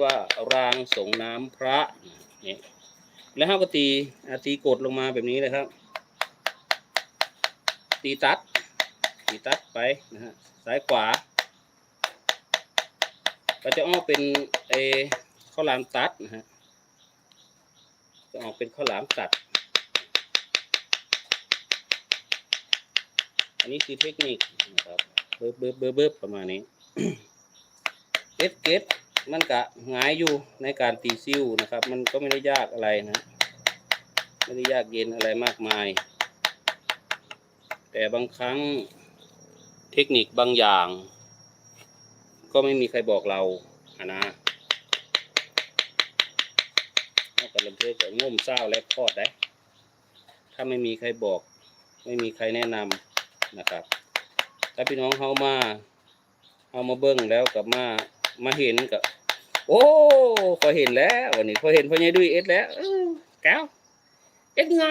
ว่ารางส่งน้ำพระนี่แล้วเราก็ตีกดลงมาแบบนี้เลยครับตีตัดไปนะฮะซ้ายขวาก็จะออกเป็นข้าวหลามตัดนะฮะจะออกเป็นข้าวหลามตัดอันนี้คือเทคนิคนะครับเบิบประมาณนี้ เก็ตมันกะง่ายอยู่ในการตีซิ่วนะครับมันก็ไม่ได้ยากอะไรนะไม่ได้ยากเย็นอะไรมากมายแต่บางครั้งเทคนิคบางอย่างก็ไม่มีใครบอกเรานะนอกจากลำเพื่อจะง่มเศร้าและคลอดได้ถ้าไม่มีใครบอกไม่มีใครแนะนำนะครับถ้าพี่น้องเขามาเบิ้งแล้วกับมาเห็นกับโอ้พอเห็นแล้ววันนี้พอเห็นพ่อใหญ่ดุยเอ็ดแล้วแก้วเอ็ดงา